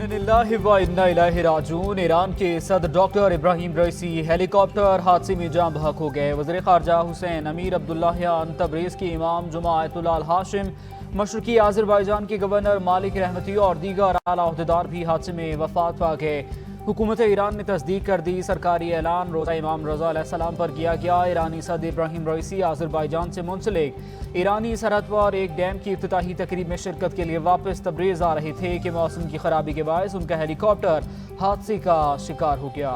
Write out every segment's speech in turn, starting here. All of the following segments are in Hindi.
इन्निल्लाहि व इन्ना इलैहि राजिऊन। ईरान के सदर डॉक्टर इब्राहिम रईसी हेलीकॉप्टर हादसे में जान बहक हो गए। वज़ीर ख़ारजा हुसैन अमीर अब्दुल्लाहियान, तबरीज़ के इमाम जुमा आयतुल्लाह अल हाशिम, मशरक़ी आज़रबाईजान के गवर्नर मालिक रहमती और दीगर आला ओहदेदार भी हादसे में वफ़ात पा गए। हुकूमत ईरान ने तस्दीक कर दी। सरकारी ऐलान रोज़ा इमाम रज़ा अलैहिस्सलाम पर किया गया। ईरानी सदर इब्राहिम रईसी आज़रबाईजान से मुंसलिक ईरानी सरहद पर एक डैम की इफ्तिताही तकरीब में शिरकत के लिए वापस तब्रीज़ आ रहे थे कि मौसम की खराबी के बायस उनका हेलीकॉप्टर हादसे का शिकार हो गया।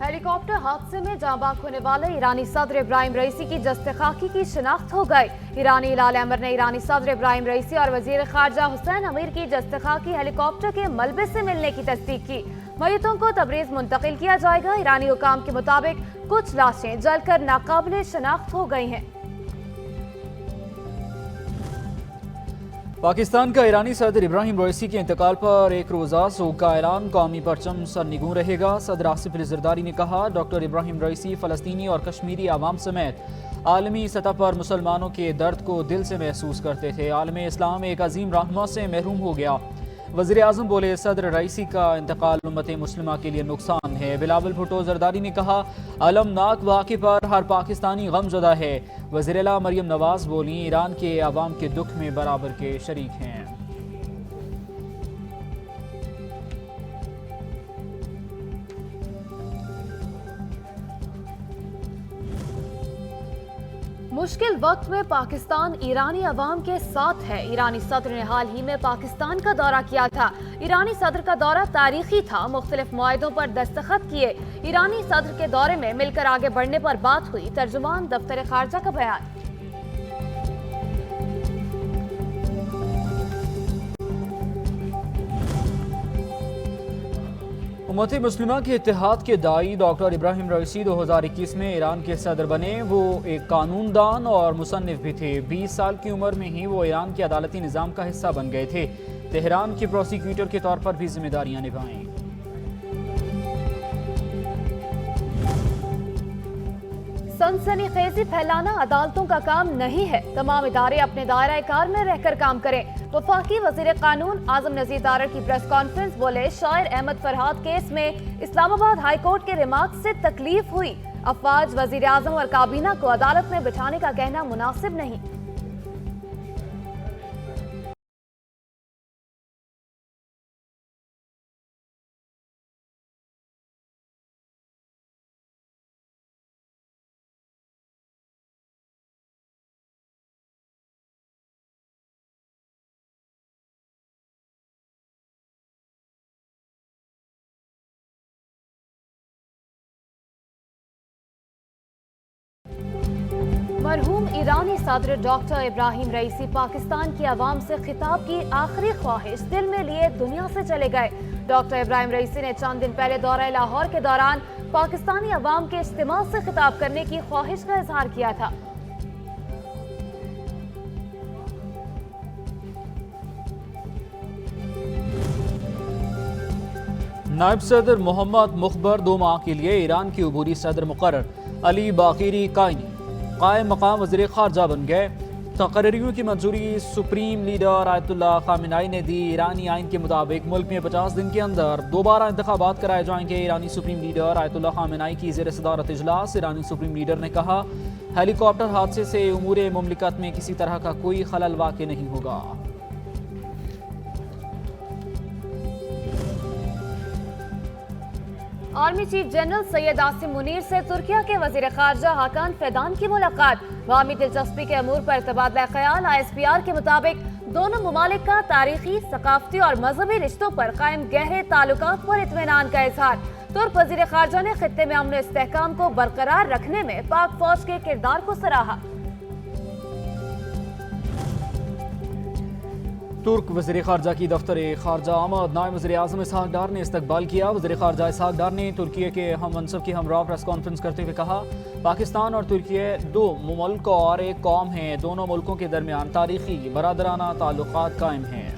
हेलीकॉप्टर हादसे में जाँ बाग होने वाले ईरानी सदर इब्राहिम रईसी की जस्ते-खाकी की शिनाख्त हो गई। ईरानी इलाल अमर ने ईरानी सदर इब्राहिम रईसी और वजीर खारजा हुसैन अमीर की जस्ते-खाकी हेलीकॉप्टर के मलबे से मिलने की तस्दीक की। मयतों को तबरीज मुंतकिल किया जाएगा। ईरानी हुकाम के मुताबिक कुछ लाशें जलकर नाकाबिले शनाख्त हो गई हैं। पाकिस्तान का ईरानी सदर इब्राहिम रईसी के इंतकाल पर एक रोज़ा सोग का ऐलान, कौमी परचम सरनिगूं रहेगा। सदर आसिफ अली ज़रदारी ने कहा, डॉक्टर इब्राहिम रईसी फ़लस्तीनी और कश्मीरी आवाम समेत आलमी सतह पर मुसलमानों के दर्द को दिल से महसूस करते थे। आलम इस्लाम एक अजीम रहनुमा से महरूम हो गया। वज़ीर आज़म बोले, सदर रईसी का इंतकाल उम्मत मुस्लिमा के लिए नुकसान है। बिलावल भुट्टो ज़रदारी ने कहा, अलमनाक वाक़े पर हर पाकिस्तानी गमज़दा है। वज़ीर-ए-आला मरियम नवाज़ बोली, ईरान के अवाम के दुख में बराबर के शरीक हैं। मुश्किल वक्त में पाकिस्तान ईरानी अवाम के साथ है। ईरानी सदर ने हाल ही में पाकिस्तान का दौरा किया था। ईरानी सदर का दौरा तारीखी था। मुख्तलिफ मुआहदों पर दस्तखत किए। ईरानी सदर के दौरे में मिलकर आगे बढ़ने पर बात हुई। तर्जुमान दफ्तर खारजा का बयान। उम्मत मुस्लिमा के इत्तेहाद के दाई डॉक्टर इब्राहिम रईसी 2021 में ईरान के सदर बने। वो एक कानूनदान और मुसन्निफ भी थे। 20 साल की उम्र में ही वो ईरान के अदालती निज़ाम का हिस्सा बन गए थे। तेहरान के प्रोसिक्यूटर के तौर पर भी जिम्मेदारियां निभाईं। सनसनीखेजी फैलाना अदालतों का काम नहीं है। तमाम इदारे अपने दायरा कार में रहकर काम करें। वफाकी वजीर कानून आजम नजीर तारड़ की प्रेस कॉन्फ्रेंस बोले, शायर अहमद फरहाद केस में इस्लामाबाद हाई कोर्ट के रिमार्क से तकलीफ हुई। अफवाज, वजीर आजम और काबीना को अदालत में बिठाने का कहना मुनासिब नहीं। मरहूम ईरानी सदर डॉक्टर इब्राहिम रईसी पाकिस्तान की आवाम से खिताब की आखिरी ख्वाहिश दिल में लिए दुनिया से चले गए। डॉक्टर इब्राहिम रईसी ने चंद दिन पहले दौरा लाहौर के दौरान पाकिस्तानी आवाम के इज्तिमा से खिताब करने की ख्वाहिश का इजहार किया था। नायब सदर मोहम्मद मुखबर 2 माह के लिए ईरान के अबूरी सदर मुकर्रर अली बाकीरी कायनी कायम मकाम वज़ीर ख़ारजा बन गए। तकरीरों की मंजूरी सुप्रीम लीडर आयतुल्लाह खामेनी ने दी। ईरानी आइन के मुताबिक मुल्क में 50 दिन के अंदर दोबारा इंतखाबात कराए जाएंगे। ईरानी सुप्रीम लीडर आयतुल्लाह खामेनी की ज़ेर सदारत इजलास। ईरानी सुप्रीम लीडर ने कहा, हेलीकॉप्टर हादसे से उमूर मुमलिकत में किसी तरह का कोई खलल वाक़ नहीं होगा। Army chief general Syed Asim Munir से तुर्किया के वजीर खारजा हाकान फैदान की मुलाकात। वामी दिलचस्पी के अमूर पर तबादला ख्याल। ISPR के मुताबिक दोनों मुमालिक का तारीखी, सकाफती और मजहबी रिश्तों पर कायम गहरे ताल्लुकात पर इत्मीनान का इजहार। तुर्क वजीर खारजा ने खित्ते में अमन इस्तेहकाम को बरकरार रखने में पाक फौज के किरदार को सराहा। तुर्क वज़ीर ख़ारजा की दफ्तर ख़ारजा आमद नायब वज़ीर आज़म इसहाक डार ने इस्तकबाल किया। वज़ीर ख़ारजा इसहाक डार ने तुर्की के हम मनसब की हमरा प्रेस कॉन्फ्रेंस करते हुए कहा, पाकिस्तान और तुर्की 2 मुल्क और एक कौम हैं। दोनों मुल्कों के दरमियान तारीखी बरादराना ताल्लुकात कायम हैं।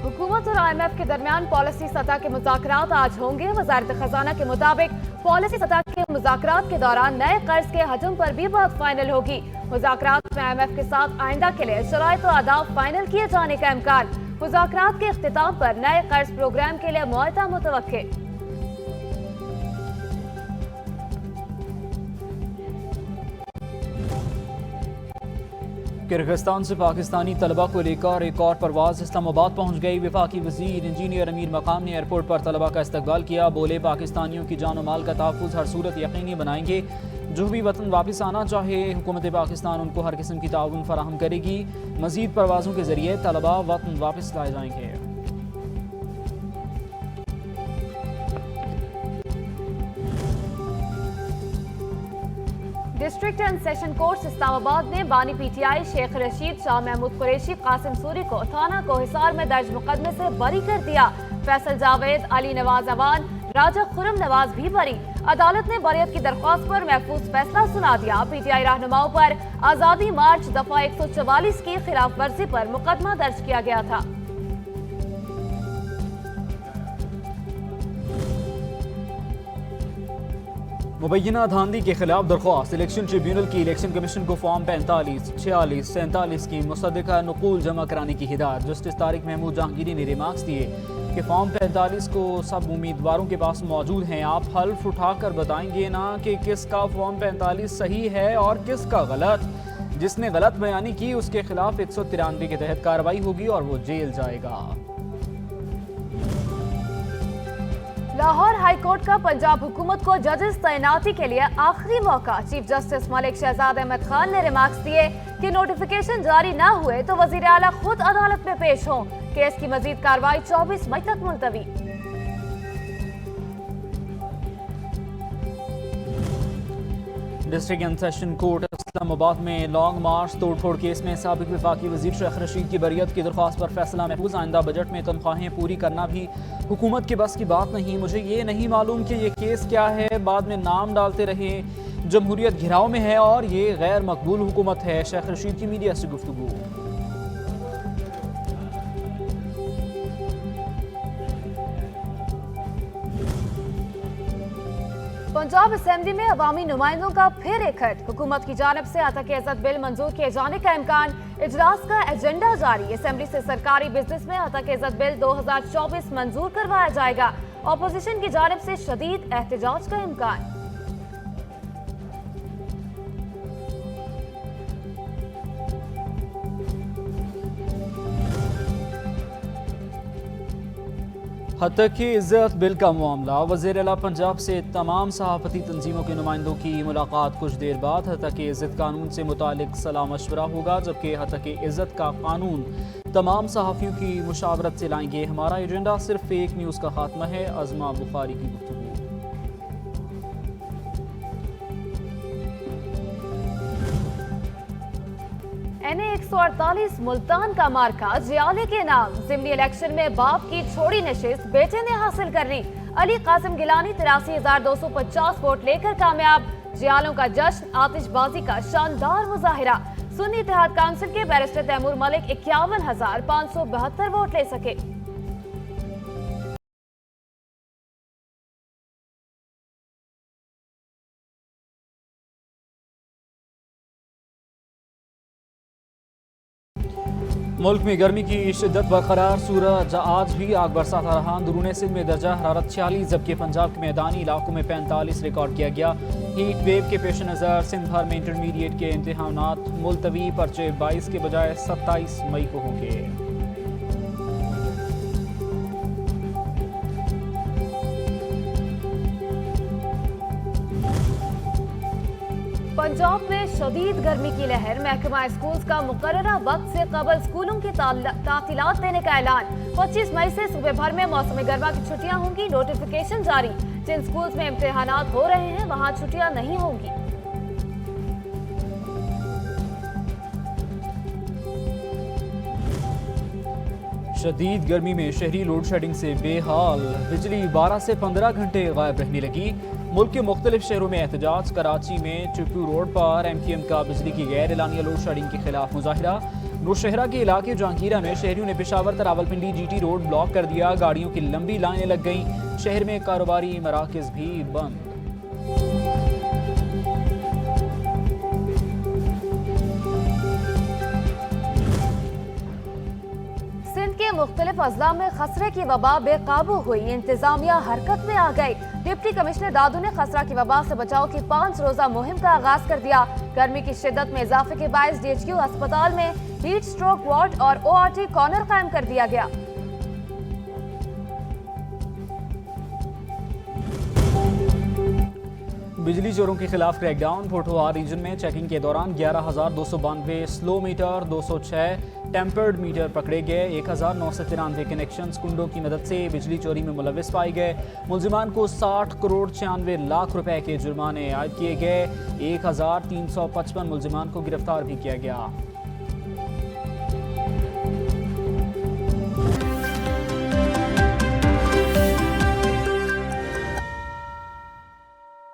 हुकूमत और IMF के दरमियान पॉलिसी सतह के मुज़ाकरात आज होंगे। वज़ारत खजाना के मुताबिक पॉलिसी सतह के मुज़ाकरात के दौरान नए कर्ज के हजम पर भी बात फाइनल होगी। मुज़ाकरात में IMF के साथ आइंदा के लिए शराइत और आदाब फाइनल किए जाने का इम्कान। मुज़ाकरात के इख्तिताम पर नए कर्ज प्रोग्राम के लिए मुआहदा मुतवक्के। किर्गिस्तान से पाकिस्तानी तलबा को लेकर एक और परवाज इस्लामाबाद पहुंच गई। वफाकी वजीर इंजीनियर अमीर मकाम ने एयरपोर्ट पर तलबा का इस्तकबाल किया। बोले, पाकिस्तानियों की जान और माल का तहफ़्फ़ुज़ हर सूरत यकीनी बनाएंगे। जो भी वतन वापस आना चाहे हुकूमत पाकिस्तान उनको हर किस्म की ताउन फराहम करेगी। मज़ीद परवाज़ों के जरिए तलबा वतन वापस लाए जाएंगे। District and session court Islamabad ने बानी PTI शेख रशीद, शाह महमूद कुरैशी, कासिम सूरी को थाना कोहिसार में दर्ज मुकदमे से बरी कर दिया। फैसल जावेद, अली नवाज अवान, राजा खुरम नवाज भी बरी। अदालत ने बरियत की दरख्वास्त पर महफूज फैसला सुना दिया। PTI रहनुमाओं पर आज़ादी मार्च दफा 144 की खिलाफ वर्जी पर मुकदमा दर्ज किया गया था। मुबैना धांधली के खिलाफ दरख्वास्त। इलेक्शन ट्रिब्यूनल की इलेक्शन कमीशन को फॉर्म 45, 46, 47 की मुसद्दका नकूल जमा कराने की हिदायत। जस्टिस तारिक महमूद जहांगीरी ने रिमार्क्स दिए कि फॉर्म 45 को सब उम्मीदवारों के पास मौजूद हैं। आप हल्फ उठाकर बताएंगे ना कि किसका फॉर्म 45 सही है और किसका गलत। जिसने गलत बयानी की उसके खिलाफ 193 के तहत कार्रवाई होगी और वो जेल जाएगा। लाहौर हाई कोर्ट का पंजाब हुकूमत को जजेस तैनाती के लिए आखिरी मौका। चीफ जस्टिस मलिक शहजाद अहमद खान ने रिमार्क्स दिए कि नोटिफिकेशन जारी न हुए तो वजीर आला खुद अदालत में पेश हों। केस की मजीद कार्रवाई 24 मई तक मुलतवी। District and session court Islamabad में लॉन्ग मार्च तोड़फोड़ केस में साबिक वफाकी वजीर शेख रशीद की बरियत की दरख्वास्त पर फैसला महफूज। आइंदा बजट में तनख्वाहें पूरी करना भी हुकूमत के बस की बात नहीं। मुझे ये नहीं मालूम कि ये केस क्या है। बाद में नाम डालते रहे। जमहूरियत घिराव में है और ये गैर मकबूल हुकूमत है। शेख रशीद की मीडिया से गुफ्तगू। पंजाब असेंबली में अवामी नुमाइंदों का फिर इकट्ठ। हुकूमत की जानिब से हतक इज़्ज़त बिल मंजूर किए जाने का इम्कान। इजलास का एजेंडा जारी। असेंबली से सरकारी बिजनेस में हतक इज़्ज़त बिल 2024 मंजूर करवाया जाएगा। अपोजिशन की जानिब से शदीद एहतजाज का इम्कान। हतक इज़्ज़त बिल का मामला। वज़ीर आला पंजाब से तमाम सहाफ़ती तंजीमों के नुमाइंदों की मुलाकात। कुछ देर बाद हतक इज़्ज़त कानून से मुतालिक सलाह मशवरा होगा, जबकि हतक इज़्ज़त का कानून तमाम सहाफ़ियों की मुशावरत से लाएंगे। हमारा एजेंडा सिर्फ फेक न्यूज़ का खात्मा है। अज़मा बुखारी की गुफ्तगू। NA 148 मुल्तान का मार्का जियाले के नाम। ज़िमनी इलेक्शन में बाप की छोड़ी नशिस्त बेटे ने हासिल कर ली। अली कासिम गिलानी 83,250 वोट लेकर कामयाब। जियालों का जश्न, आतिशबाजी का शानदार मुजाहिरा। सुन्नी इत्तेहाद काउंसिल के बैरिस्टर तैमूर मलिक 51,572 वोट ले सके। मुल्क में गर्मी की शिद्दत बरकरार। सूरज आज भी आग बरसाता रहा। अंदरूनी सिंध में दर्जा हरारत 46, जबकि पंजाब के मैदानी इलाकों में 45 रिकॉर्ड किया गया। हीट वेव के पेश नज़र सिंध भर में इंटरमीडिएट के इम्तिहानात मुलतवी। पर्चे 22 के बजाय 27 मई को होंगे। पंजाब में शदीद गर्मी की लहर। महकमा स्कूल्स का मुकर्ररा वक्त से कबल स्कूलों की तातीलात देने का ऐलान। 25 मई से सूबे भर में मौसम गर्मा की छुट्टियां होंगी। नोटिफिकेशन जारी। जिन स्कूल्स में इम्तिहानात हो रहे हैं वहां छुट्टियां नहीं होंगी। शदीद गर्मी में शहरी लोड शेडिंग से बेहाल। बिजली 12 से 15 घंटे गायब रहने लगी। मुल्क के मुख्तलिफ शहरों में एहतजाज। कराची में टिप्पू रोड पर MQM का बिजली की गैर एलानिया लोड शेडिंग के खिलाफ मुजाहिरा। नौशहरा के इलाके जहांगीरा में शहरियों ने Peshawar Rawalpindi GT road block कर दिया। गाड़ियों की लंबी लाइनें लग गईं। शहर में कारोबारी मराकज भी बंद। सिंध के मुख्तलिफ अजला में खसरे की वबा बेकाबू हुई। इंतजामिया हरकत में आ गई। डिप्टी कमिश्नर दादू ने खसरा की वबा से बचाव की 5 रोजा मुहिम का आगाज कर दिया। गर्मी की शिद्दत में इजाफे के बायस DHQ अस्पताल में हीट स्ट्रोक वार्ड और ORT कॉर्नर कायम कर दिया गया। बिजली चोरों के खिलाफ क्रैकडाउन। पोठोहार रीजन में चेकिंग के दौरान 11,292 स्लो मीटर, 206 टेम्पर्ड मीटर पकड़े गए। 1,993 कनेक्शंस कुंडों की मदद से बिजली चोरी में मुलविस पाए गए। मुलजिमान को 60 करोड़ 96 लाख रुपए के जुर्माने आयद किए गए। 1,355 मुलजिमान को गिरफ्तार भी किया गया।